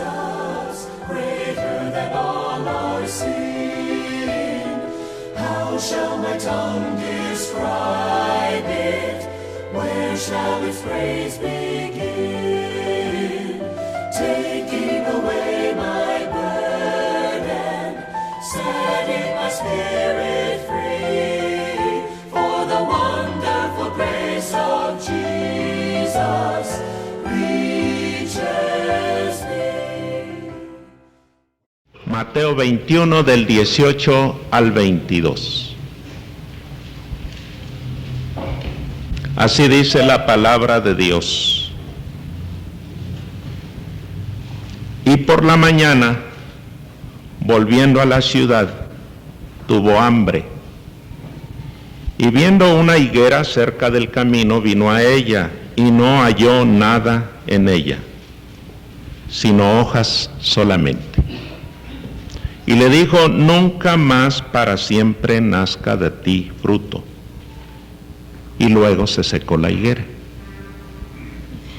Jesus, greater than all our sin. How shall my tongue describe it? Where shall its praise begin? Taking away my burden, setting my spirit free, for the wonderful grace of Jesus reaches me. Mateo 21 del 18 al 22. Así dice la palabra de Dios. Y por la mañana, volviendo a la ciudad, tuvo hambre. Y viendo una higuera cerca del camino, vino a ella, y no halló nada en ella, sino hojas solamente. Y le dijo: nunca más para siempre nazca de ti fruto. Y luego se secó la higuera.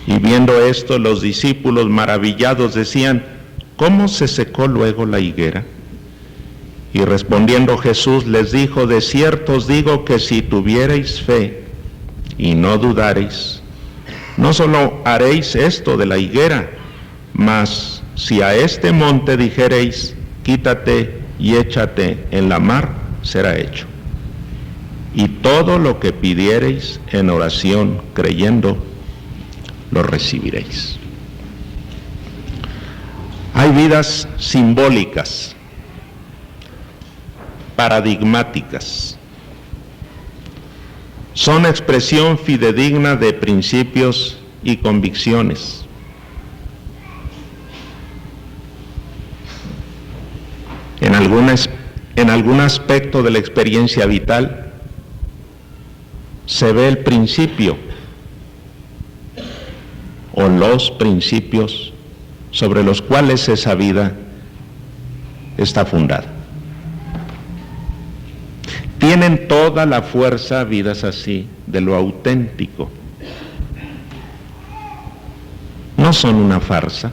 Y viendo esto, los discípulos maravillados decían: ¿cómo se secó luego la higuera? Y respondiendo Jesús les dijo: de cierto os digo que si tuviereis fe y no dudareis, no solo haréis esto de la higuera, mas si a este monte dijereis: quítate y échate en la mar, será hecho. Y todo lo que pidiereis en oración creyendo, lo recibiréis. Hay vidas simbólicas, paradigmáticas. Son expresión fidedigna de principios y convicciones. En algún aspecto de la experiencia vital se ve el principio o los principios sobre los cuales esa vida está fundada. Tienen toda la fuerza vidas así de lo auténtico. No son una farsa,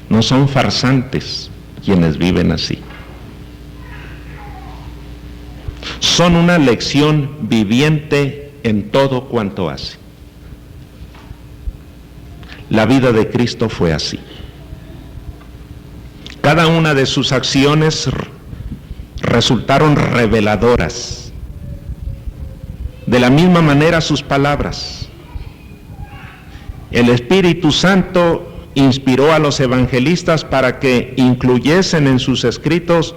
no son farsantes quienes viven así. Son una lección viviente en todo cuanto hace. La vida de Cristo fue así. Cada una de sus acciones resultaron reveladoras. De la misma manera sus palabras. El Espíritu Santo inspiró a los evangelistas para que incluyesen en sus escritos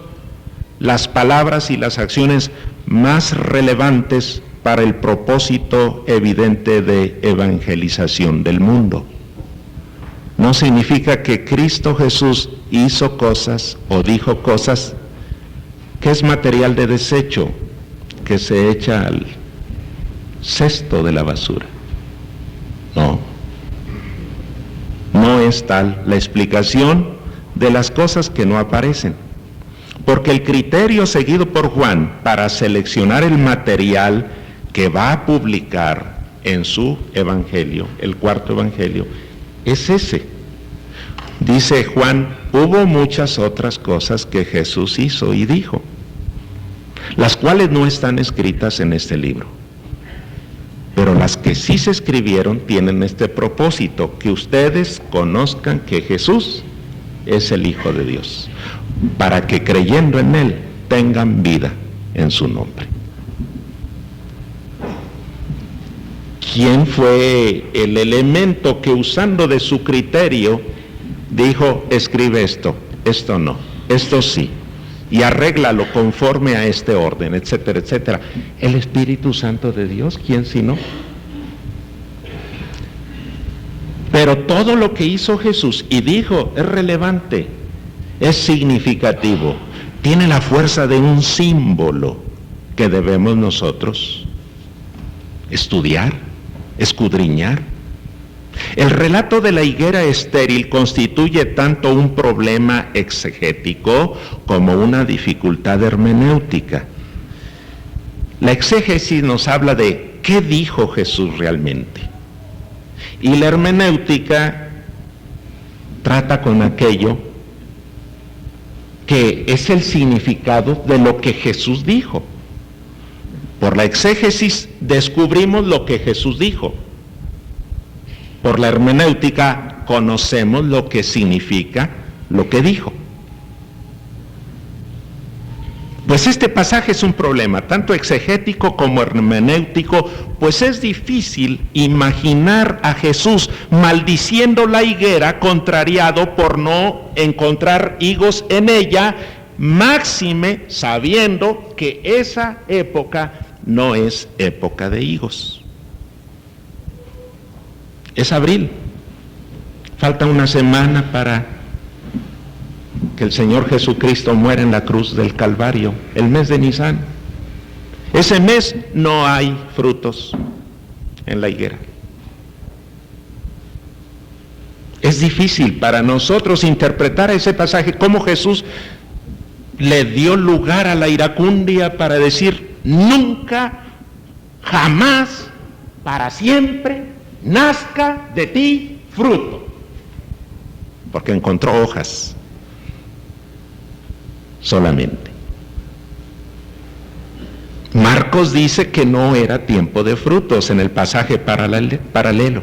las palabras y las acciones más relevantes para el propósito evidente de evangelización del mundo. No significa que Cristo Jesús hizo cosas o dijo cosas que es material de desecho, que se echa al cesto de la basura. No. No es tal la explicación de las cosas que no aparecen. Porque el criterio seguido por Juan para seleccionar el material que va a publicar en su evangelio, el cuarto evangelio, es ese. Dice Juan: hubo muchas otras cosas que Jesús hizo y dijo, las cuales no están escritas en este libro. Pero las que sí se escribieron tienen este propósito: que ustedes conozcan que Jesús es el Hijo de Dios, para que creyendo en Él tengan vida en su nombre. ¿Quién fue el elemento que, usando de su criterio, dijo: escribe esto, esto no, esto sí, y arréglalo conforme a este orden, etcétera, etcétera? El Espíritu Santo de Dios. ¿Quién sino? Pero todo lo que hizo Jesús y dijo es relevante, es significativo, tiene la fuerza de un símbolo que debemos nosotros estudiar, escudriñar. El relato de la higuera estéril constituye tanto un problema exegético como una dificultad hermenéutica. La exégesis nos habla de qué dijo Jesús realmente, y la hermenéutica trata con aquello que es el significado de lo que Jesús dijo. Por la exégesis descubrimos lo que Jesús dijo. Por la hermenéutica conocemos lo que significa lo que dijo. Pues este pasaje es un problema, tanto exegético como hermenéutico, pues es difícil imaginar a Jesús maldiciendo la higuera, contrariado por no encontrar higos en ella, máxime sabiendo que esa época no es época de higos. Es abril, falta una semana para que el Señor Jesucristo muera en la cruz del Calvario, el mes de Nisan. Ese mes no hay frutos en la higuera. Es difícil para nosotros interpretar ese pasaje, cómo Jesús le dio lugar a la iracundia para decir: nunca, jamás, para siempre, nazca de ti fruto. Porque encontró hojas solamente. Marcos dice que no era tiempo de frutos en el pasaje paralelo.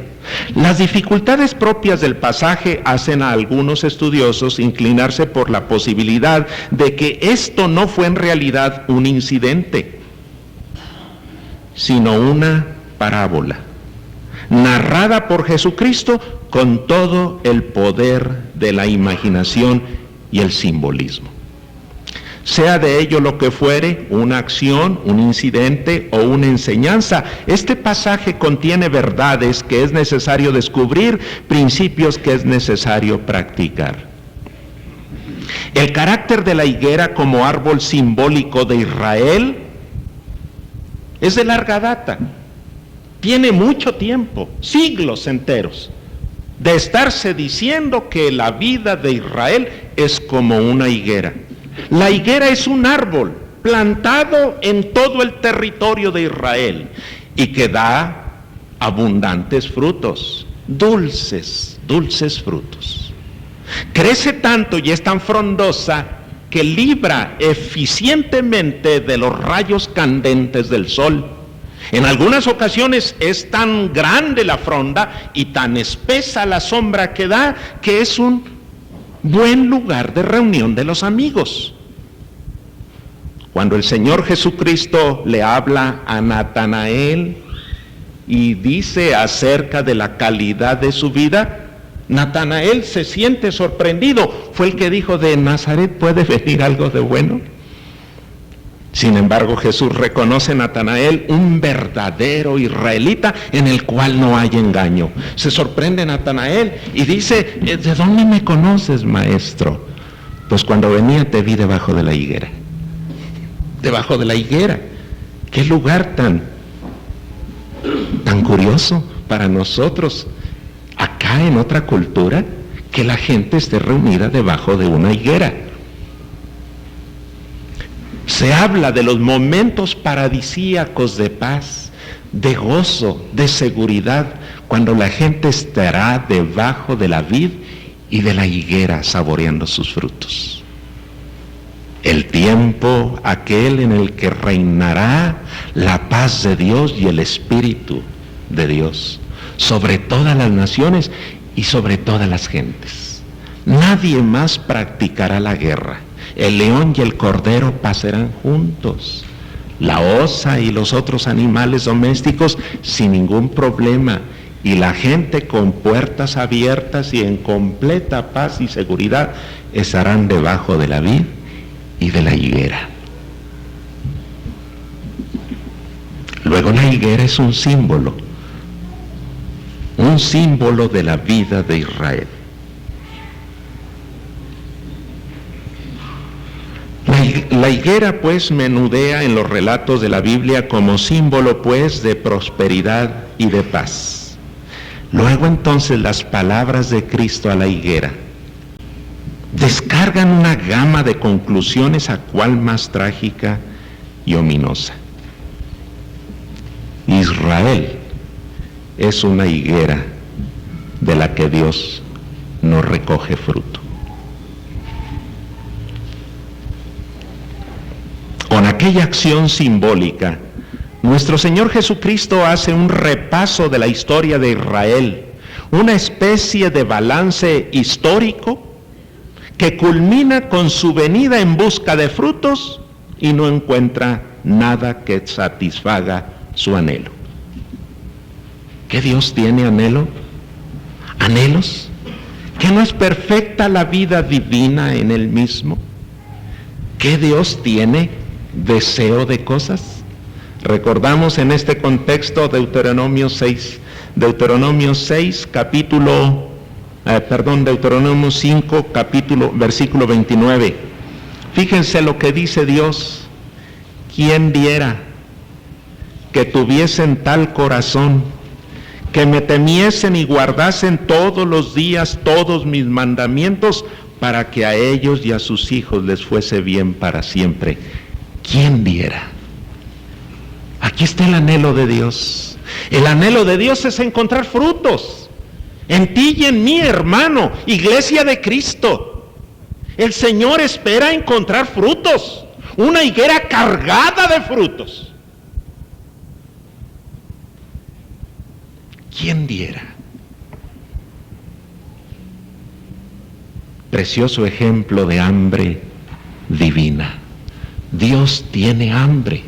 Las dificultades propias del pasaje hacen a algunos estudiosos inclinarse por la posibilidad de que esto no fue en realidad un incidente, sino una parábola, narrada por Jesucristo con todo el poder de la imaginación y el simbolismo. Sea de ello lo que fuere, una acción, un incidente o una enseñanza, este pasaje contiene verdades que es necesario descubrir, principios que es necesario practicar. El carácter de la higuera como árbol simbólico de Israel es de larga data. Tiene mucho tiempo, siglos enteros, de estarse diciendo que la vida de Israel es como una higuera. La higuera es un árbol plantado en todo el territorio de Israel y que da abundantes frutos, dulces frutos. Crece tanto y es tan frondosa que libra eficientemente de los rayos candentes del sol. En algunas ocasiones es tan grande la fronda y tan espesa la sombra que da, que es un buen lugar de reunión de los amigos. Cuando el Señor Jesucristo le habla a Natanael y dice acerca de la calidad de su vida, Natanael se siente sorprendido. Fue el que dijo: ¿de Nazaret puede venir algo de bueno? Sin embargo, Jesús reconoce a Natanael un verdadero israelita en el cual no hay engaño. Se sorprende Natanael y dice: ¿de dónde me conoces, maestro? Pues cuando venía te vi debajo de la higuera. Debajo de la higuera. Qué lugar tan curioso para nosotros, acá en otra cultura, que la gente esté reunida debajo de una higuera. Se habla de los momentos paradisíacos de paz, de gozo, de seguridad, cuando la gente estará debajo de la vid y de la higuera saboreando sus frutos. El tiempo aquel en el que reinará la paz de Dios y el Espíritu de Dios sobre todas las naciones y sobre todas las gentes. Nadie más practicará la guerra. El león y el cordero pasarán juntos, la osa y los otros animales domésticos sin ningún problema, y la gente con puertas abiertas y en completa paz y seguridad estarán debajo de la vid y de la higuera. Luego la higuera es un símbolo de la vida de Israel. La higuera pues menudea en los relatos de la Biblia como símbolo pues de prosperidad y de paz. Luego entonces las palabras de Cristo a la higuera descargan una gama de conclusiones a cual más trágica y ominosa. Israel es una higuera de la que Dios no recoge fruto. Con aquella acción simbólica, nuestro Señor Jesucristo hace un repaso de la historia de Israel, una especie de balance histórico que culmina con su venida en busca de frutos y no encuentra nada que satisfaga su anhelo. ¿Qué Dios tiene anhelo? ¿Anhelos? ¿Que no es perfecta la vida divina en Él mismo? ¿Qué Dios tiene deseo de cosas? Recordamos en este contexto Deuteronomio 5, versículo 29. Fíjense lo que dice Dios: ¿quién diera que tuviesen tal corazón, que me temiesen y guardasen todos los días todos mis mandamientos, para que a ellos y a sus hijos les fuese bien para siempre? ¿Quién diera? Aquí está el anhelo de Dios. El anhelo de Dios es encontrar frutos. En ti y en mí, hermano, iglesia de Cristo. El Señor espera encontrar frutos. Una higuera cargada de frutos. ¿Quién diera? Precioso ejemplo de hambre divina. Dios tiene hambre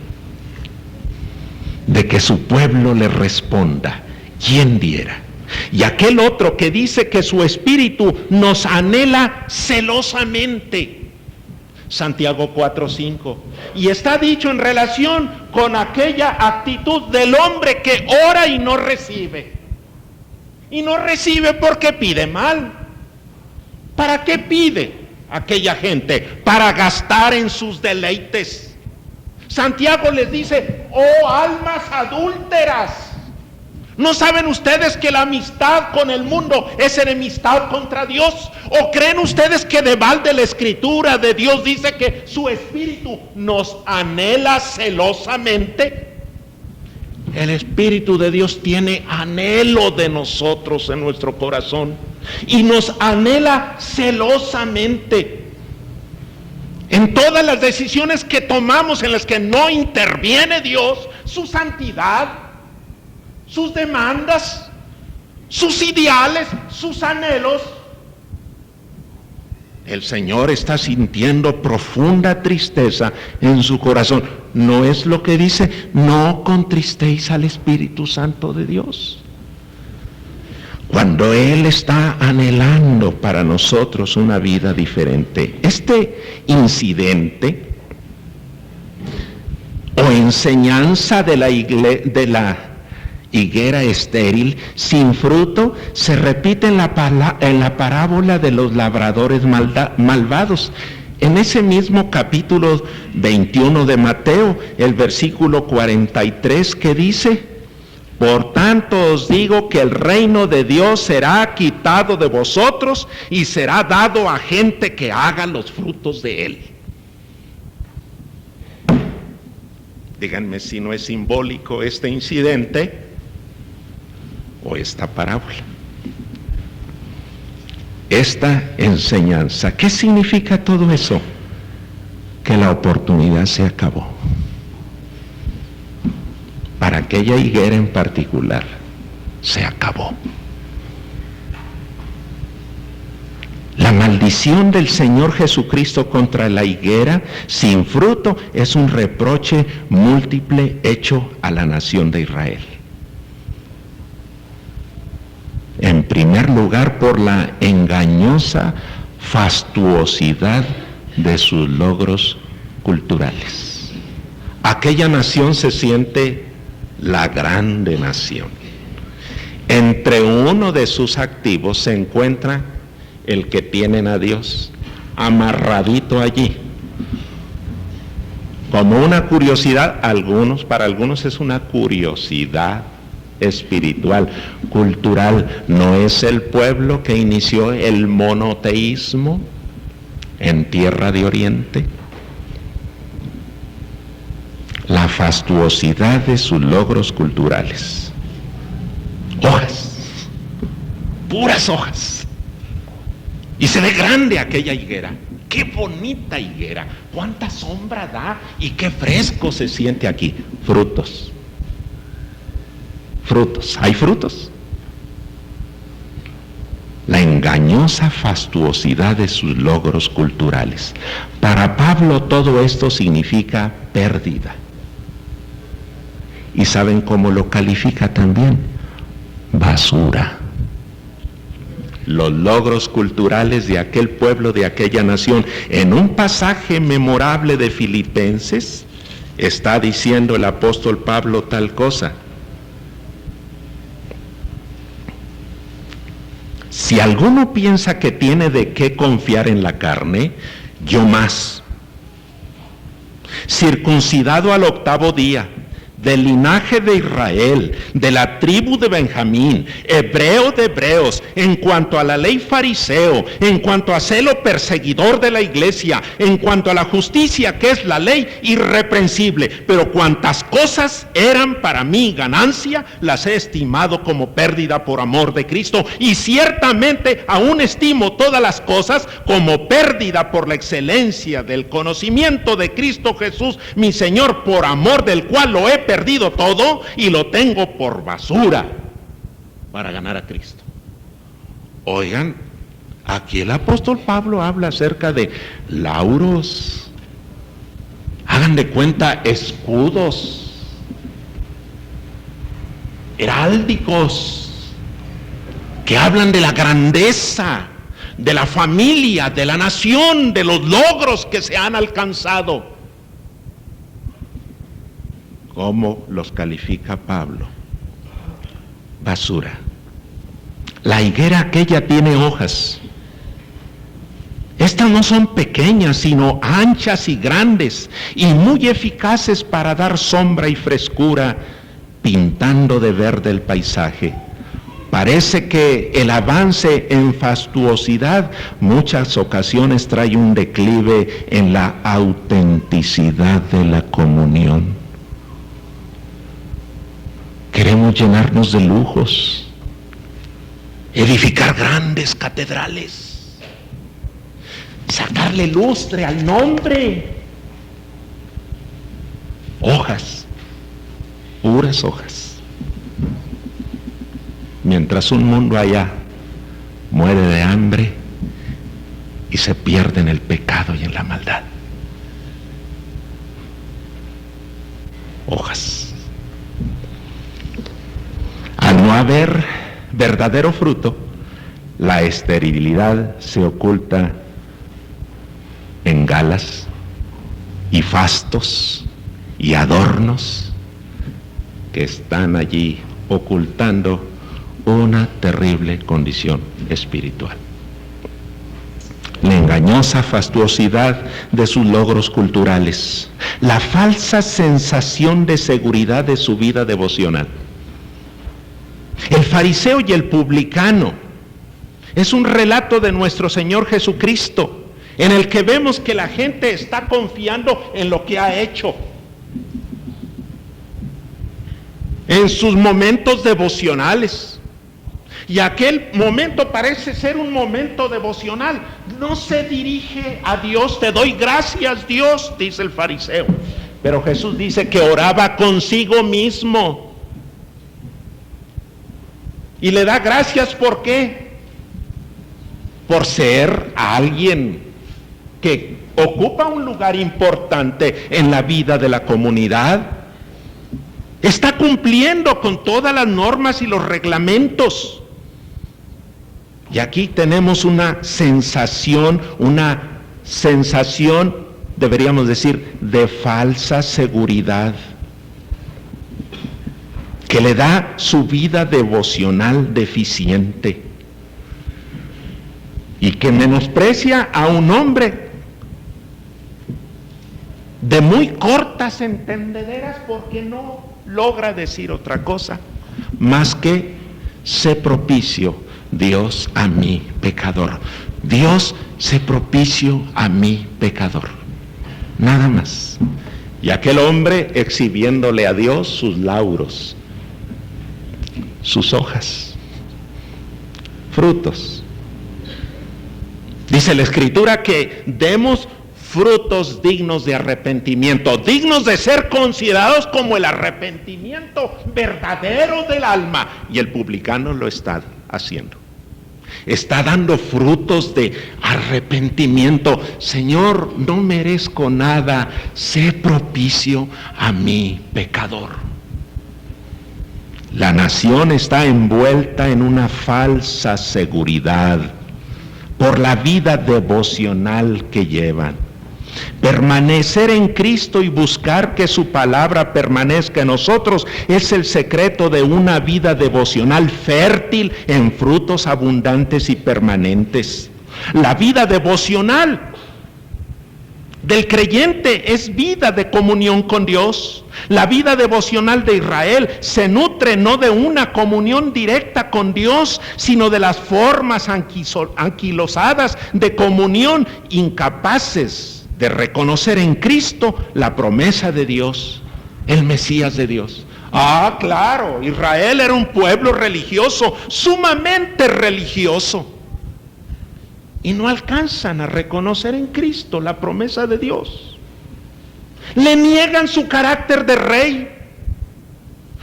de que su pueblo le responda. ¿Quién diera? Y aquel otro que dice que su espíritu nos anhela celosamente. Santiago 4:5. Y está dicho en relación con aquella actitud del hombre que ora y no recibe. Y no recibe porque pide mal. ¿Para qué pide aquella gente? Para gastar en sus deleites. Santiago les dice: oh almas adúlteras, ¿no saben ustedes que la amistad con el mundo es enemistad contra Dios? ¿O creen ustedes que de balde la escritura de Dios dice que su espíritu nos anhela celosamente? El Espíritu de Dios tiene anhelo de nosotros en nuestro corazón y nos anhela celosamente. En todas las decisiones que tomamos en las que no interviene Dios, su santidad, sus demandas, sus ideales, sus anhelos, el Señor está sintiendo profunda tristeza en su corazón. ¿No es lo que dice? No contristéis al Espíritu Santo de Dios. Cuando Él está anhelando para nosotros una vida diferente. Este incidente o enseñanza de la higuera estéril, sin fruto, se repite en la parábola de los labradores malvados. En ese mismo capítulo 21 de Mateo, el versículo 43, que dice: por tanto os digo que el reino de Dios será quitado de vosotros y será dado a gente que haga los frutos de él. Díganme si no es simbólico este incidente o esta parábola. Esta enseñanza, ¿qué significa todo eso? Que la oportunidad se acabó. Para aquella higuera en particular, se acabó. La maldición del Señor Jesucristo contra la higuera sin fruto es un reproche múltiple hecho a la nación de Israel. En primer lugar, por la engañosa fastuosidad de sus logros culturales. Aquella nación se siente la grande nación. Entre uno de sus activos se encuentra el que tienen a Dios amarradito allí. Como una curiosidad, para algunos es una curiosidad espiritual, cultural. ¿No es el pueblo que inició el monoteísmo en Tierra de Oriente? La fastuosidad de sus logros culturales. Hojas, puras hojas. Y se ve grande aquella higuera. ¡Qué bonita higuera! ¡Cuánta sombra da! Y qué fresco se siente aquí. Frutos. Frutos. ¿Hay frutos? La engañosa fastuosidad de sus logros culturales. Para Pablo todo esto significa pérdida. ¿Y saben cómo lo califica también? Basura. Los logros culturales de aquel pueblo, de aquella nación. En un pasaje memorable de Filipenses, está diciendo el apóstol Pablo tal cosa. Si alguno piensa que tiene de qué confiar en la carne, yo más. Circuncidado al 8º día, del linaje de Israel, de la tribu de Benjamín, hebreo de hebreos, en cuanto a la ley fariseo, en cuanto a celo perseguidor de la iglesia, en cuanto a la justicia que es la ley, irreprensible. Pero cuantas cosas eran para mí ganancia, las he estimado como pérdida por amor de Cristo, y ciertamente aún estimo todas las cosas como pérdida por la excelencia del conocimiento de Cristo Jesús, mi Señor, por amor del cual lo he perdido todo y lo tengo por basura para ganar a Cristo. Oigan, aquí el apóstol Pablo habla acerca de lauros. Hagan de cuenta escudos heráldicos que hablan de la grandeza de la familia, de la nación, de los logros que se han alcanzado. ¿Cómo los califica Pablo? Basura. La higuera aquella tiene hojas. Estas no son pequeñas, sino anchas y grandes, y muy eficaces para dar sombra y frescura, pintando de verde el paisaje. Parece que el avance en fastuosidad muchas ocasiones trae un declive en la autenticidad de la comunión. Queremos llenarnos de lujos, edificar grandes catedrales, sacarle lustre al nombre. Hojas, puras hojas. Mientras un mundo allá muere de hambre y se pierde en el pecado y en la maldad. Hojas. Al no haber verdadero fruto, la esterilidad se oculta en galas y fastos y adornos que están allí ocultando una terrible condición espiritual. La engañosa fastuosidad de sus logros culturales, la falsa sensación de seguridad de su vida devocional. El fariseo y el publicano es un relato de nuestro Señor Jesucristo, en el que vemos que la gente está confiando en lo que ha hecho, en sus momentos devocionales. Y aquel momento parece ser un momento devocional. No se dirige a Dios. Te doy gracias, Dios, dice el fariseo. Pero Jesús dice que oraba consigo mismo. Y le da gracias, ¿por qué? Por ser alguien que ocupa un lugar importante en la vida de la comunidad. Está cumpliendo con todas las normas y los reglamentos. Y aquí tenemos una sensación, deberíamos decir, de falsa seguridad, que le da su vida devocional deficiente y que menosprecia a un hombre de muy cortas entendederas, porque no logra decir otra cosa más que: sé propicio Dios a mi pecador. Dios, sé propicio a mi pecador. Nada más. Y aquel hombre exhibiéndole a Dios sus lauros, sus hojas, frutos. Dice la Escritura que demos frutos dignos de arrepentimiento, dignos de ser considerados como el arrepentimiento verdadero del alma. Y el publicano lo está haciendo. Está dando frutos de arrepentimiento. Señor, no merezco nada, sé propicio a mi pecador. La nación está envuelta en una falsa seguridad por la vida devocional que llevan. Permanecer en Cristo y buscar que su palabra permanezca en nosotros es el secreto de una vida devocional fértil en frutos abundantes y permanentes. La vida devocional del creyente es vida de comunión con Dios. La vida devocional de Israel se nutre no de una comunión directa con Dios, sino de las formas anquilosadas de comunión, incapaces de reconocer en Cristo la promesa de Dios, el Mesías de Dios. Ah, claro, Israel era un pueblo religioso, sumamente religioso, y no alcanzan a reconocer en Cristo la promesa de Dios. Le niegan su carácter de rey,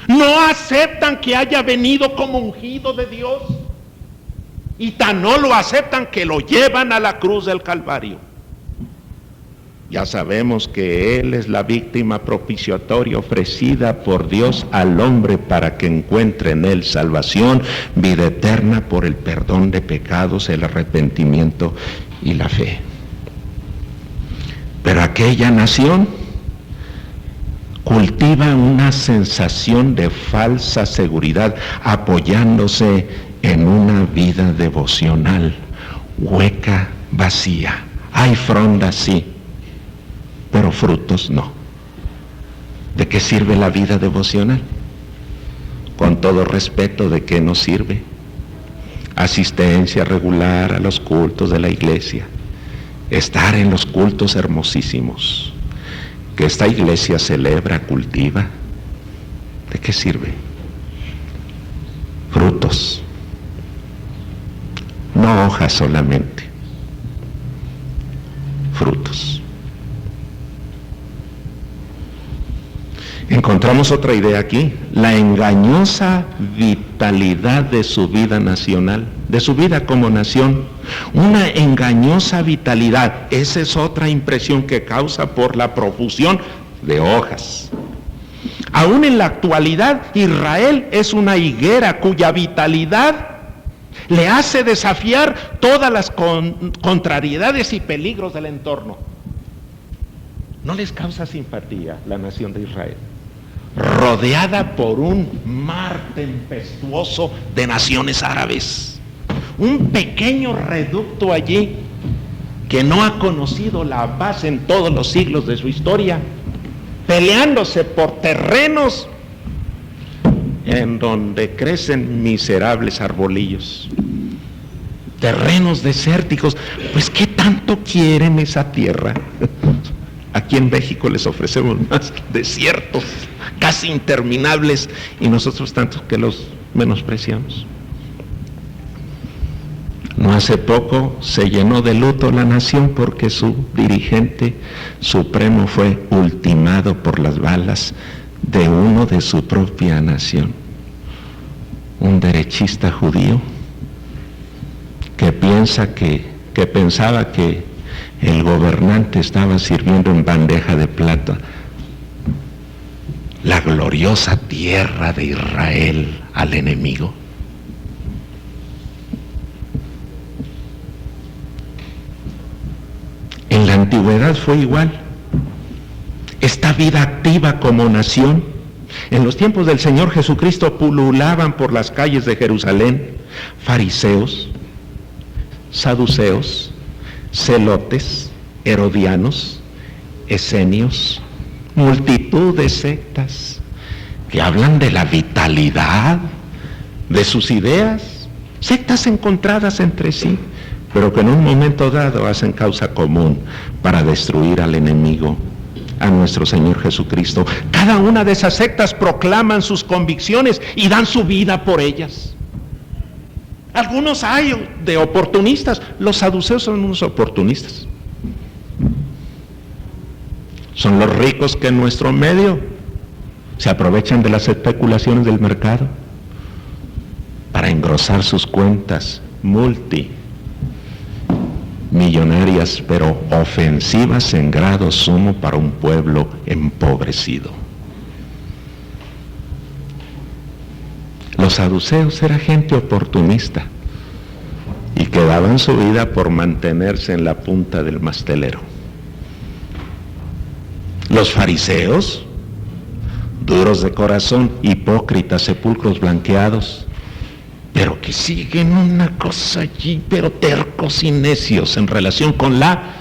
no aceptan que haya venido como ungido de Dios, y tan no lo aceptan que lo llevan a la cruz del Calvario. Ya sabemos que Él es la víctima propiciatoria ofrecida por Dios al hombre para que encuentre en Él salvación, vida eterna por el perdón de pecados, el arrepentimiento y la fe. Pero aquella nación cultiva una sensación de falsa seguridad, apoyándose en una vida devocional hueca, vacía. Hay frondas, sí, pero frutos no. ¿De qué sirve la vida devocional? Con todo respeto, ¿de qué nos sirve? Asistencia regular a los cultos de la iglesia, estar en los cultos hermosísimos que esta iglesia celebra, cultiva. ¿De qué sirve? Frutos, no hojas solamente, frutos. Encontramos otra idea aquí, la engañosa vitalidad de su vida nacional, de su vida como nación. Una engañosa vitalidad, esa es otra impresión que causa por la profusión de hojas. Aún en la actualidad, Israel es una higuera cuya vitalidad le hace desafiar todas las contrariedades y peligros del entorno. ¿No les causa simpatía la nación de Israel? Rodeada por un mar tempestuoso de naciones árabes, un pequeño reducto allí que no ha conocido la paz en todos los siglos de su historia, peleándose por terrenos en donde crecen miserables arbolillos, terrenos desérticos. Pues ¿qué tanto quieren esa tierra? Aquí en México les ofrecemos más desiertos, casi interminables, y nosotros tantos que los menospreciamos. No hace poco se llenó de luto la nación porque su dirigente supremo fue ultimado por las balas de uno de su propia nación, un derechista judío que pensaba que el gobernante estaba sirviendo en bandeja de plata la gloriosa tierra de Israel al enemigo. En la antigüedad fue igual. Esta vida activa como nación, en los tiempos del Señor Jesucristo pululaban por las calles de Jerusalén fariseos, saduceos, celotes, herodianos, esenios, multitud de sectas que hablan de la vitalidad de sus ideas, sectas encontradas entre sí, pero que en un momento dado hacen causa común para destruir al enemigo, a nuestro Señor Jesucristo. Cada una de esas sectas proclaman sus convicciones y dan su vida por ellas. Algunos hay de oportunistas. Los saduceos son unos oportunistas. Son los ricos que en nuestro medio se aprovechan de las especulaciones del mercado para engrosar sus cuentas multimillonarias, pero ofensivas en grado sumo para un pueblo empobrecido. Los saduceos era gente oportunista y que daban su vida por mantenerse en la punta del mastelero. Los fariseos, duros de corazón, hipócritas, sepulcros blanqueados, pero que siguen una cosa allí, pero tercos y necios en relación con la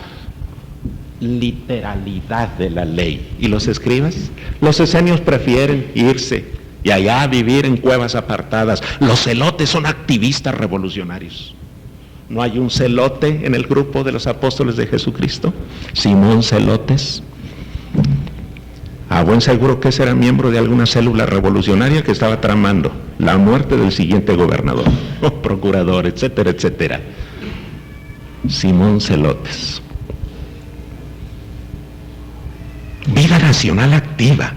literalidad de la ley. ¿Y los escribas? Los esenios prefieren irse y allá vivir en cuevas apartadas. Los celotes son activistas revolucionarios. ¿No hay un celote en el grupo de los apóstoles de Jesucristo? Simón Celotes. A buen seguro que ese era miembro de alguna célula revolucionaria que estaba tramando la muerte del siguiente gobernador, o procurador, etcétera, etcétera. Simón Celotes. Vida nacional activa.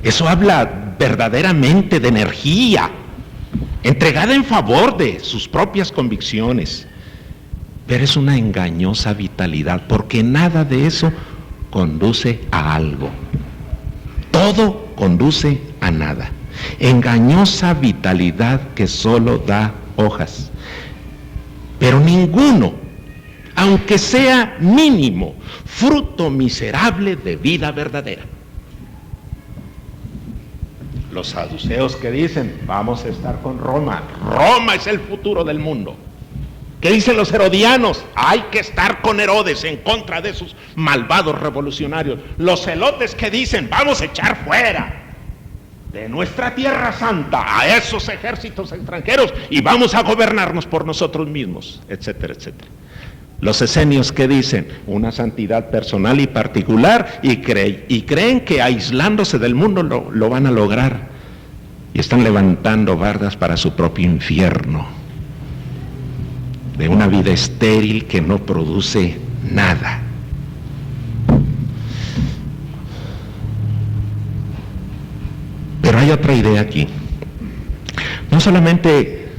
Eso habla verdaderamente de energía, entregada en favor de sus propias convicciones. Pero es una engañosa vitalidad, porque nada de eso conduce a algo. Todo conduce a nada. Engañosa vitalidad que solo da hojas. Pero ninguno, aunque sea mínimo, fruto miserable de vida verdadera. Los saduceos que dicen, vamos a estar con Roma. Roma es el futuro del mundo. ¿Qué dicen los herodianos? Hay que estar con Herodes en contra de esos malvados revolucionarios. Los celotes que dicen, vamos a echar fuera de nuestra tierra santa a esos ejércitos extranjeros y vamos a gobernarnos por nosotros mismos, etcétera, etcétera. Los esenios que dicen una santidad personal y particular y creen que aislándose del mundo lo van a lograr y están levantando bardas para su propio infierno de una vida estéril que no produce nada. Pero hay otra idea aquí. No solamente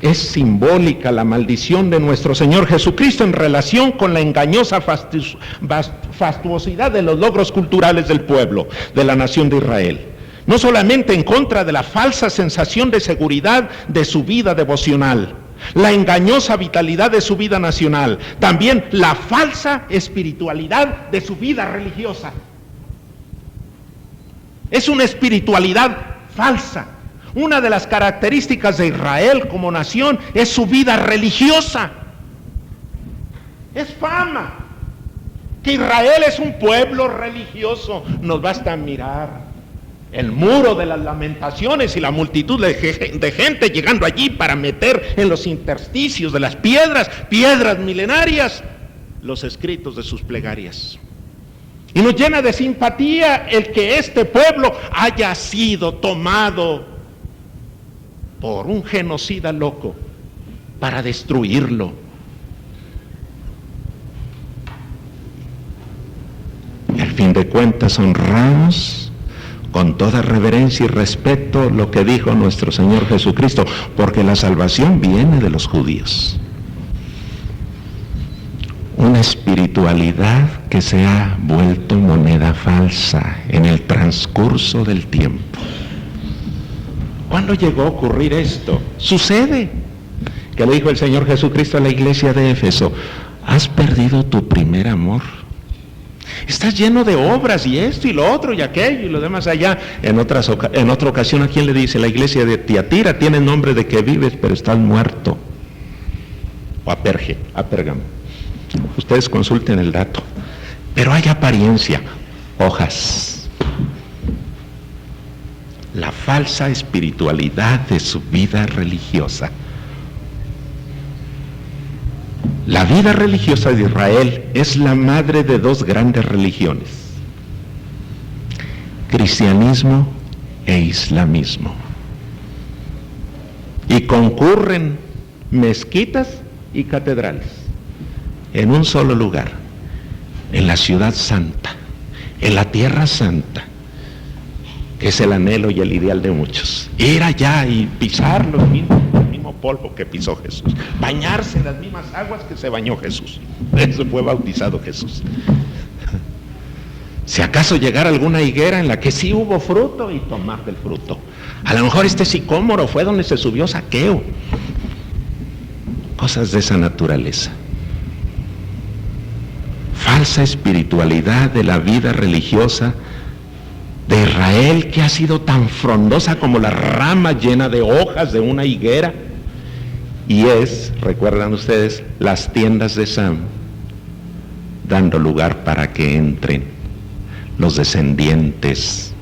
es simbólica la maldición de nuestro Señor Jesucristo en relación con la engañosa fastuosidad de los logros culturales del pueblo, de la nación de Israel. No solamente en contra de la falsa sensación de seguridad de su vida devocional, la engañosa vitalidad de su vida nacional, también la falsa espiritualidad de su vida religiosa. Es una espiritualidad falsa. Una de las características de Israel como nación es su vida religiosa. Es fama que Israel es un pueblo religioso. Nos basta mirar el muro de las lamentaciones y la multitud de gente llegando allí para meter en los intersticios de las piedras milenarias, los escritos de sus plegarias. Y nos llena de simpatía el que este pueblo haya sido tomado por un genocida loco para destruirlo. Y al fin de cuentas honramos con toda reverencia y respeto lo que dijo nuestro Señor Jesucristo, porque la salvación viene de los judíos. Una espiritualidad que se ha vuelto moneda falsa en el transcurso del tiempo. ¿Cuándo llegó a ocurrir esto? Sucede. Que le dijo el Señor Jesucristo a la iglesia de Éfeso: has perdido tu primer amor. Estás lleno de obras y esto y lo otro y aquello y lo demás allá. En otra ocasión, ¿a quién le dice? La iglesia de Tiatira tiene nombre de que vives, pero estás muerto. O a Pérgamo. Ustedes consulten el dato. Pero hay apariencia, hojas. La falsa espiritualidad de su vida religiosa. La vida religiosa de Israel es la madre de dos grandes religiones: cristianismo e islamismo. y concurren mezquitas y catedrales en un solo lugar, en la ciudad santa, en la tierra santa, que es el anhelo y el ideal de muchos. Ir allá y pisar el mismo polvo que pisó Jesús, bañarse en las mismas aguas que se bañó Jesús. Eso fue bautizado Jesús. Si acaso llegara alguna higuera en la que sí hubo fruto, y tomar del fruto. A lo mejor este sicómoro fue donde se subió Zaqueo. Cosas de esa naturaleza. Falsa espiritualidad de la vida religiosa de Israel, que ha sido tan frondosa como la rama llena de hojas de una higuera. Y es, recuerdan ustedes, las tiendas de Sam, dando lugar para que entren los descendientes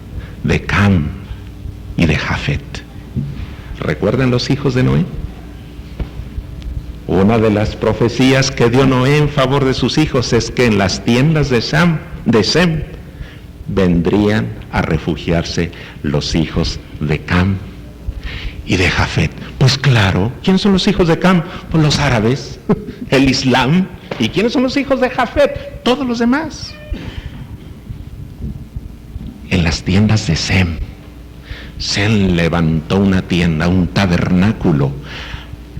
de Cam y de Jafet. ¿Recuerdan los hijos de Noé? Una de las profecías que dio Noé en favor de sus hijos es que en las tiendas de Sem vendrían a refugiarse los hijos de Cam y de Jafet. Pues claro, ¿quiénes son los hijos de Cam? Pues los árabes, el Islam. ¿Y quiénes son los hijos de Jafet? Todos los demás. En las tiendas de Sem levantó una tienda, un tabernáculo,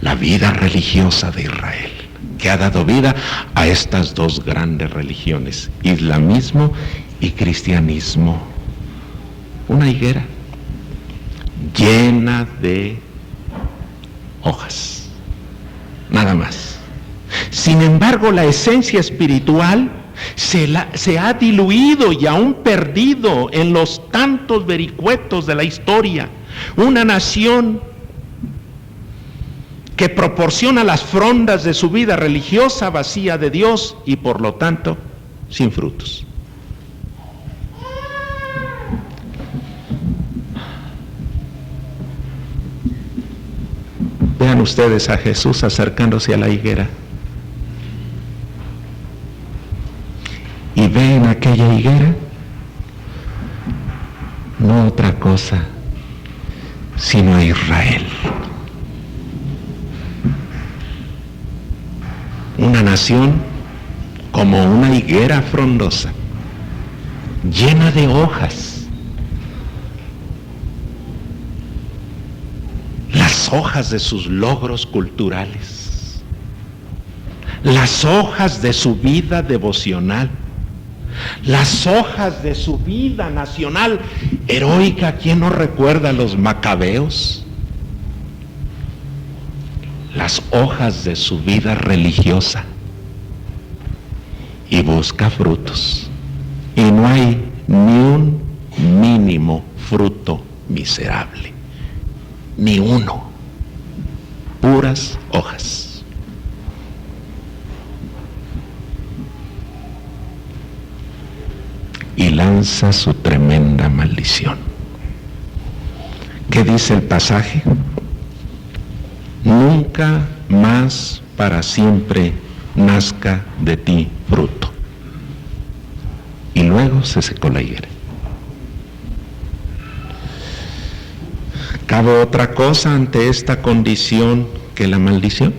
la vida religiosa de Israel, que ha dado vida a estas dos grandes religiones, islamismo y cristianismo. Una higuera llena de hojas, nada más. Sin embargo, la esencia espiritual se ha diluido y aún perdido en los tantos vericuetos de la historia. Una nación que proporciona las frondas de su vida religiosa vacía de Dios y por lo tanto sin frutos. Vean ustedes a Jesús acercándose a la higuera y ven aquella higuera no otra cosa sino a Israel, una nación como una higuera frondosa, llena de hojas, las hojas de sus logros culturales, las hojas de su vida devocional, las hojas de su vida nacional heroica. ¿Quién no recuerda a los macabeos? Las hojas de su vida religiosa, y busca frutos, y no hay ni un mínimo fruto miserable, ni uno, puras hojas. Y lanza su tremenda maldición. ¿Qué dice el pasaje? Nunca más para siempre nazca de ti fruto. Y luego se secó la higuera. ¿Cabe otra cosa ante esta condición que la maldición?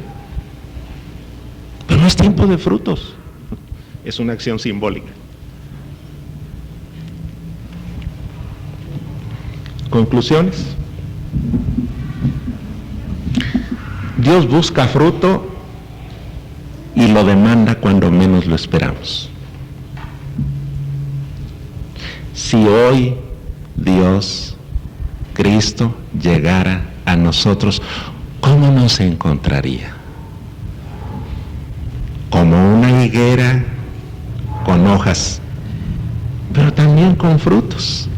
Pero no es tiempo de frutos. Es una acción simbólica. Conclusiones. Dios busca fruto y lo demanda cuando menos lo esperamos. Si hoy Dios, Cristo, llegara a nosotros, ¿cómo nos encontraría? Como una higuera con hojas, pero también con frutos.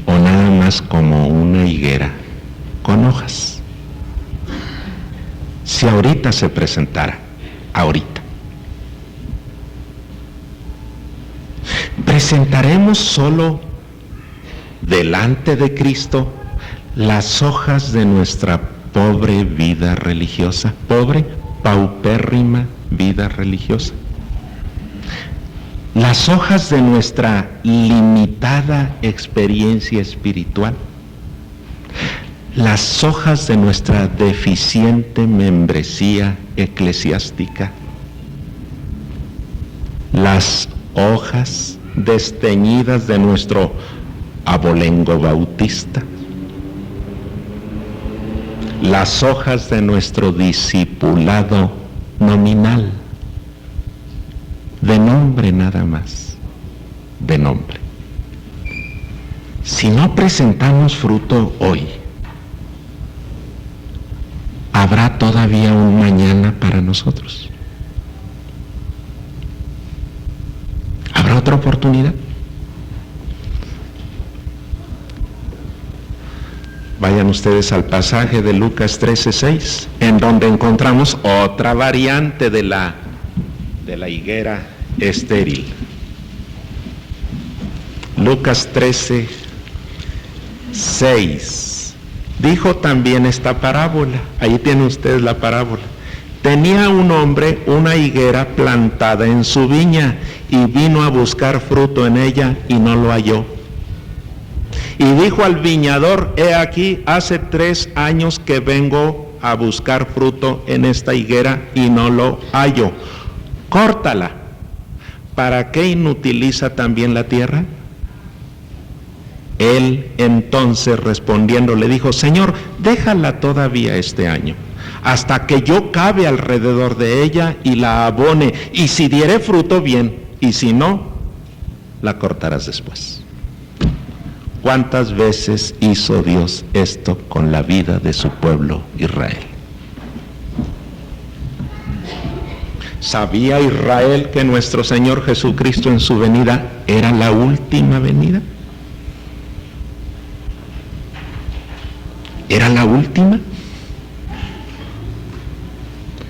O nada más como una higuera con hojas. Si ahorita se presentara, ahorita, presentaremos solo delante de Cristo las hojas de nuestra pobre vida religiosa, pobre, paupérrima vida religiosa. Las hojas de nuestra limitada experiencia espiritual, las hojas de nuestra deficiente membresía eclesiástica, las hojas desteñidas de nuestro abolengo bautista, las hojas de nuestro discipulado nominal, de nombre nada más, de nombre. Si no presentamos fruto hoy, ¿habrá todavía un mañana para nosotros? ¿Habrá otra oportunidad? Vayan ustedes al pasaje de Lucas 13:6, en donde encontramos otra variante de la higuera estéril. Lucas 13:6. Dijo también esta parábola. Ahí tienen ustedes la parábola. Tenía un hombre una higuera plantada en su viña y vino a buscar fruto en ella y no lo halló. Y dijo al viñador: he aquí, hace 3 años que vengo a buscar fruto en esta higuera y no lo hallo. Córtala. ¿Para qué inutiliza también la tierra? Él entonces respondiendo le dijo: Señor, déjala todavía este año, hasta que yo cabe alrededor de ella y la abone, y si diere fruto, bien, y si no, la cortarás después. ¿Cuántas veces hizo Dios esto con la vida de su pueblo Israel? ¿Sabía Israel que nuestro Señor Jesucristo en su venida era la última venida? ¿Era la última?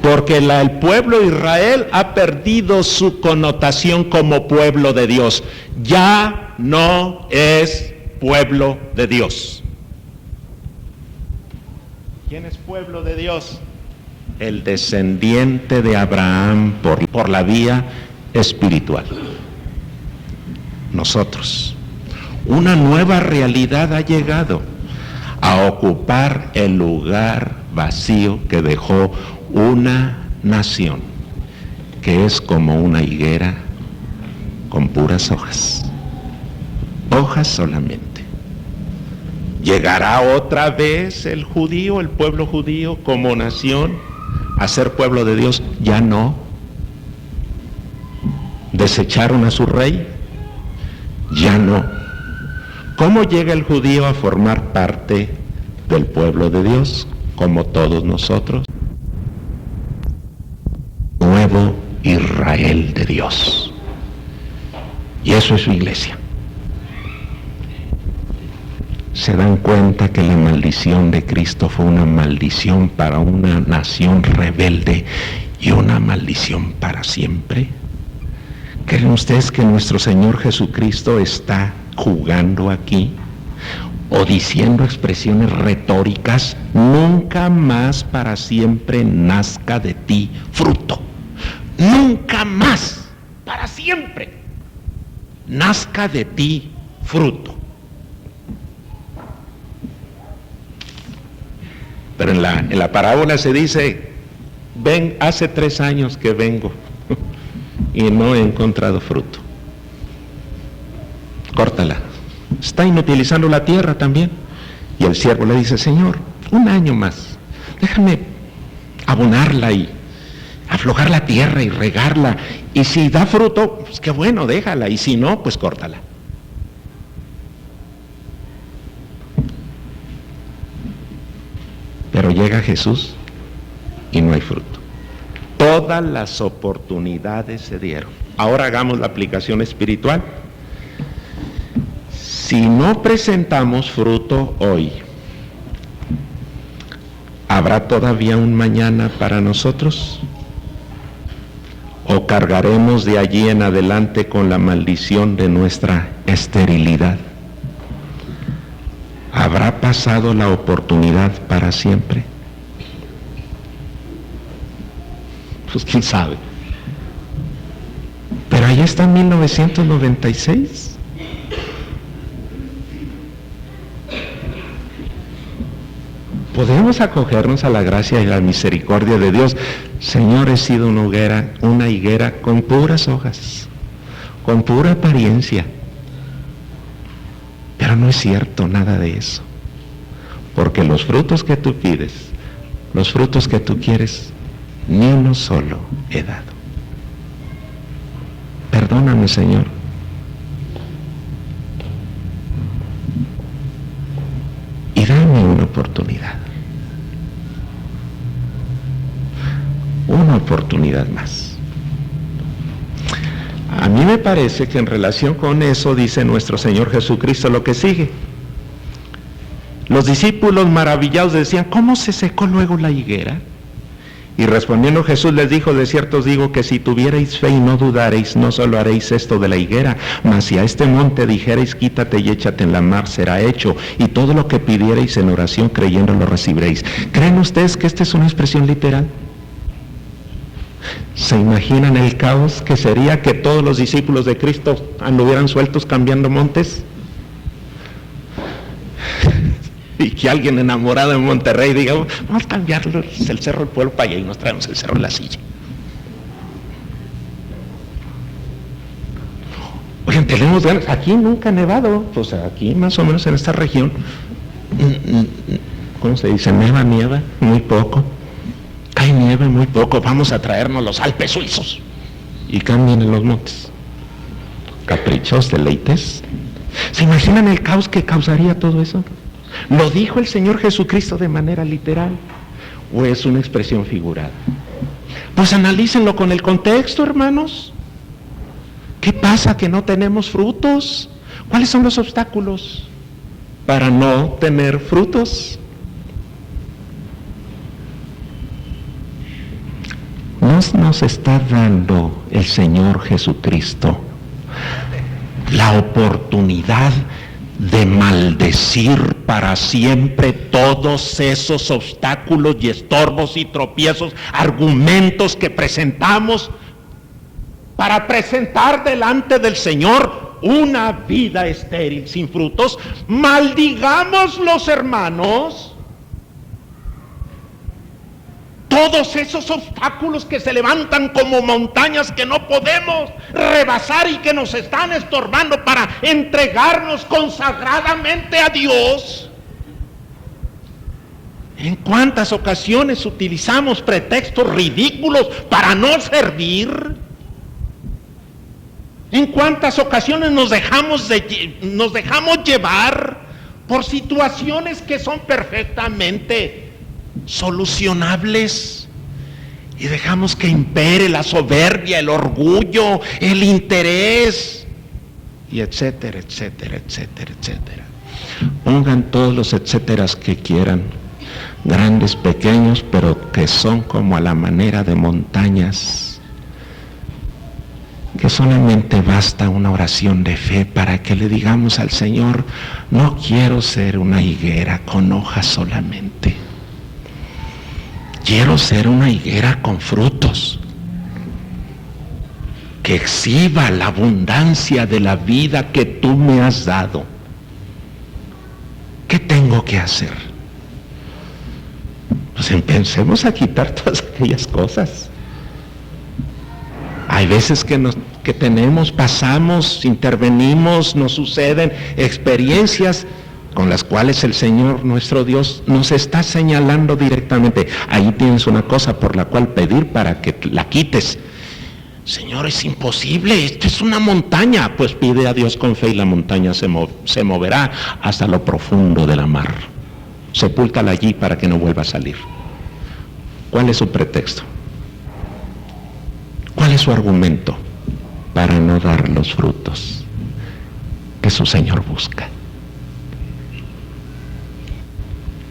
Porque el pueblo Israel ha perdido su connotación como pueblo de Dios. Ya no es pueblo de Dios. ¿Quién es pueblo de Dios? El descendiente de Abraham por la vía espiritual. Nosotros. Una nueva realidad ha llegado a ocupar el lugar vacío que dejó una nación que es como una higuera con puras hojas. Hojas solamente. ¿Llegará otra vez el judío, el pueblo judío como nación a ser pueblo de Dios? Ya no. ¿Desecharon a su rey? Ya no. ¿Cómo llega el judío a formar parte del pueblo de Dios, como todos nosotros? Nuevo Israel de Dios. Y eso es su iglesia. ¿Se dan cuenta que la maldición de Cristo fue una maldición para una nación rebelde y una maldición para siempre? ¿Creen ustedes que nuestro Señor Jesucristo está jugando aquí o diciendo expresiones retóricas? Nunca más para siempre nazca de ti fruto. Nunca más para siempre nazca de ti fruto. Pero en la parábola se dice: ven, hace 3 años que vengo y no he encontrado fruto. Córtala. Está inutilizando la tierra también. Y el siervo le dice: Señor, 1 año más, déjame abonarla y aflojar la tierra y regarla, y si da fruto, pues qué bueno, déjala, y si no, pues córtala. Pero llega Jesús y no hay fruto. Todas las oportunidades se dieron. Ahora hagamos la aplicación espiritual. Si no presentamos fruto hoy, ¿habrá todavía un mañana para nosotros? ¿O cargaremos de allí en adelante con la maldición de nuestra esterilidad? ¿Habrá pasado la oportunidad para siempre? Pues quién sabe. Pero ahí está 1996. podemos acogernos a la gracia y la misericordia de Dios. Señor, he sido una higuera con puras hojas, con pura apariencia. Pero no es cierto nada de eso. Porque los frutos que tú pides, los frutos que tú quieres, ni uno solo he dado. Perdóname, Señor. Y dame una oportunidad. Una oportunidad más. A mí me parece que en relación con eso dice nuestro Señor Jesucristo lo que sigue. Los discípulos maravillados decían, ¿cómo se secó luego la higuera? Y respondiendo Jesús les dijo, de cierto os digo que si tuvierais fe y no dudareis, no solo haréis esto de la higuera, mas si a este monte dijereis, quítate y échate en la mar, será hecho, y todo lo que pidiereis en oración creyendo lo recibiréis. ¿Creen ustedes que esta es una expresión literal? ¿Se imaginan el caos que sería que todos los discípulos de Cristo anduvieran sueltos cambiando montes? Y que alguien enamorado en Monterrey diga, vamos a cambiar el Cerro del Pueblo para allá y nos traemos el Cerro de la Silla. Oigan, tenemos ganas, aquí nunca ha nevado, pues aquí más o menos en esta región, ¿cómo se dice? Nieva, muy poco. Hay nieve muy poco, vamos a traernos los Alpes suizos y cambien en los montes. Caprichos, deleites. ¿Se imaginan el caos que causaría todo eso? ¿Lo dijo el Señor Jesucristo de manera literal o es una expresión figurada? Pues analícenlo con el contexto, hermanos. ¿Qué pasa que no tenemos frutos? ¿Cuáles son los obstáculos para no tener frutos? Nos está dando el Señor Jesucristo la oportunidad de maldecir para siempre todos esos obstáculos y estorbos y tropiezos, argumentos que presentamos para presentar delante del Señor una vida estéril sin frutos. Maldigámoslos, hermanos. Todos esos obstáculos que se levantan como montañas que no podemos rebasar y que nos están estorbando para entregarnos consagradamente a Dios. ¿En cuántas ocasiones utilizamos pretextos ridículos para no servir? ¿En cuántas ocasiones nos dejamos llevar por situaciones que son perfectamente solucionables y dejamos que impere la soberbia, el orgullo, el interés y etcétera, etcétera, etcétera, etcétera? Pongan todos los etcéteras que quieran, grandes, pequeños, pero que son como a la manera de montañas, que solamente basta una oración de fe para que le digamos al Señor, no quiero ser una higuera con hojas solamente. Quiero ser una higuera con frutos, que exhiba la abundancia de la vida que tú me has dado. ¿Qué tengo que hacer? Pues empecemos a quitar todas aquellas cosas. Hay veces que tenemos, pasamos, intervenimos, nos suceden experiencias con las cuales el Señor nuestro Dios nos está señalando directamente. Ahí tienes una cosa por la cual pedir para que la quites. Señor, es imposible, esto es una montaña. Pues pide a Dios con fe y la montaña se moverá hasta lo profundo de la mar. Sepúltala allí para que no vuelva a salir. ¿Cuál es su pretexto? ¿Cuál es su argumento para no dar los frutos que su Señor busca?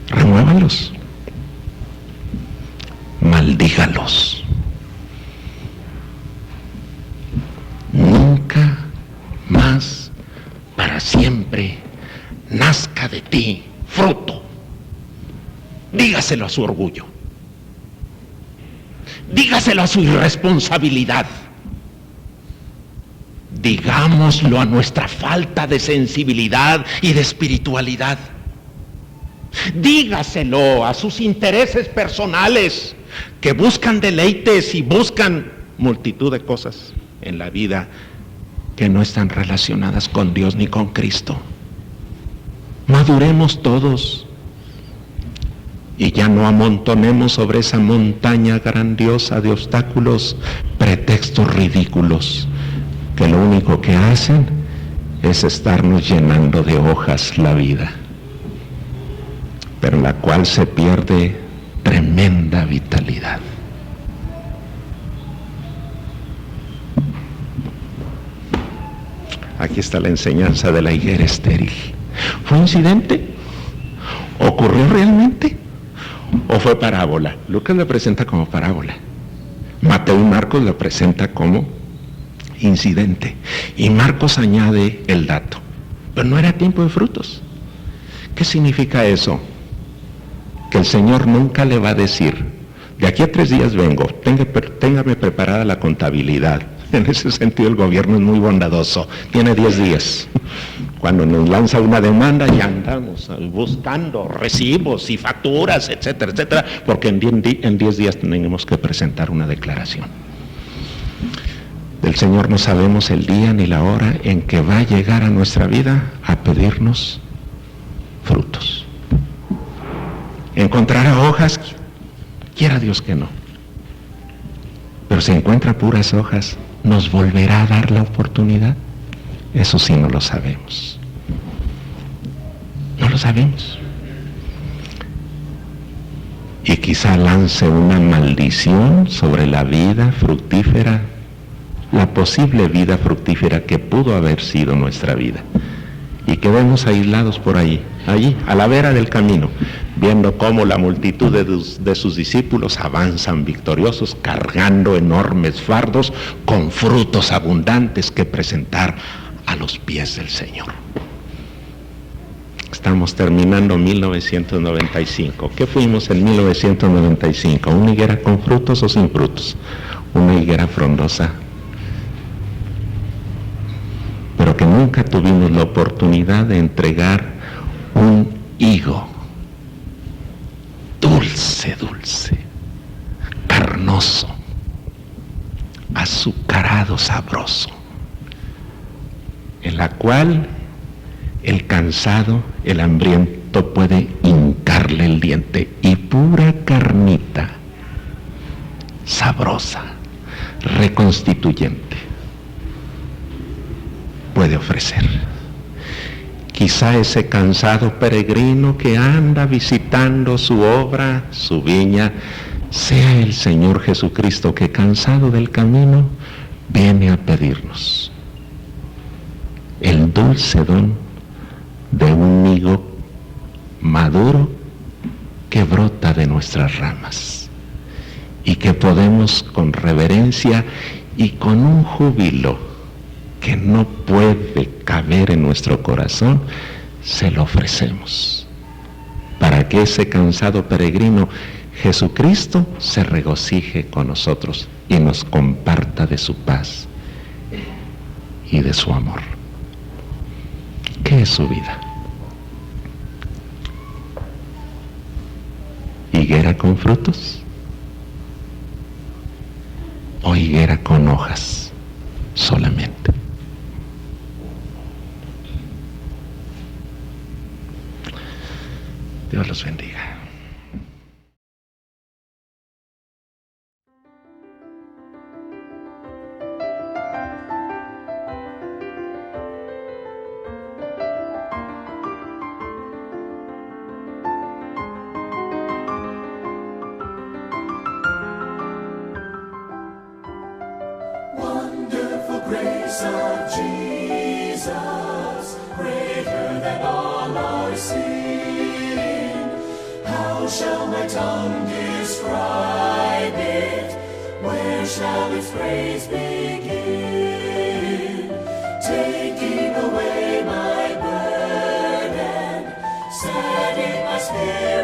Remuévalos, maldígalos. Nunca más, para siempre, nazca de ti fruto. Dígaselo a su orgullo. Dígaselo a su irresponsabilidad. Digámoslo a nuestra falta de sensibilidad y de espiritualidad. Dígaselo a sus intereses personales, que buscan deleites y buscan multitud de cosas en la vida que no están relacionadas con Dios ni con Cristo. Maduremos todos y ya no amontonemos sobre esa montaña grandiosa de obstáculos pretextos ridículos que lo único que hacen es estarnos llenando de hojas la vida, pero en la cual se pierde tremenda vitalidad. Aquí está la enseñanza de la higuera estéril. ¿Fue incidente? ¿Ocurrió realmente? ¿O fue parábola? Lucas la presenta como parábola. Mateo y Marcos la presenta como incidente. Y Marcos añade el dato. Pero no era tiempo de frutos. ¿Qué significa eso? Que el Señor nunca le va a decir, de aquí a 3 días vengo, téngame preparada la contabilidad. En ese sentido el gobierno es muy bondadoso, tiene 10 días. Cuando nos lanza una demanda ya andamos buscando recibos y facturas, etcétera, etcétera, porque en 10 días tenemos que presentar una declaración. Del Señor no sabemos el día ni la hora en que va a llegar a nuestra vida a pedirnos frutos. ¿Encontrará hojas? Quiera Dios que no. Pero si encuentra puras hojas, ¿nos volverá a dar la oportunidad? Eso sí no lo sabemos. No lo sabemos. Y quizá lance una maldición sobre la vida fructífera, la posible vida fructífera que pudo haber sido nuestra vida. Y quedemos aislados por allí, a la vera del camino, viendo cómo la multitud de sus discípulos avanzan victoriosos, cargando enormes fardos con frutos abundantes que presentar a los pies del Señor. Estamos terminando 1995. ¿Qué fuimos en 1995? ¿Una higuera con frutos o sin frutos? Una higuera frondosa, pero que nunca tuvimos la oportunidad de entregar un higo dulce, carnoso, azucarado, sabroso, en la cual el cansado, el hambriento puede hincarle el diente y pura carnita, sabrosa, reconstituyente, puede ofrecer. Quizá ese cansado peregrino que anda visitando su obra, su viña, sea el Señor Jesucristo que, cansado del camino, viene a pedirnos el dulce don de un higo maduro que brota de nuestras ramas y que podemos con reverencia y con un júbilo que no puede caber en nuestro corazón, se lo ofrecemos, para que ese cansado peregrino, Jesucristo, se regocije con nosotros y nos comparta de su paz y de su amor. ¿Qué es su vida? ¿Higuera con frutos? ¿O higuera con hojas solamente? Dios los bendiga. Wonderful grace of Jesus, greater than all our sin. How shall my tongue describe it? Where shall its praise begin? Taking away my burden, setting my spirit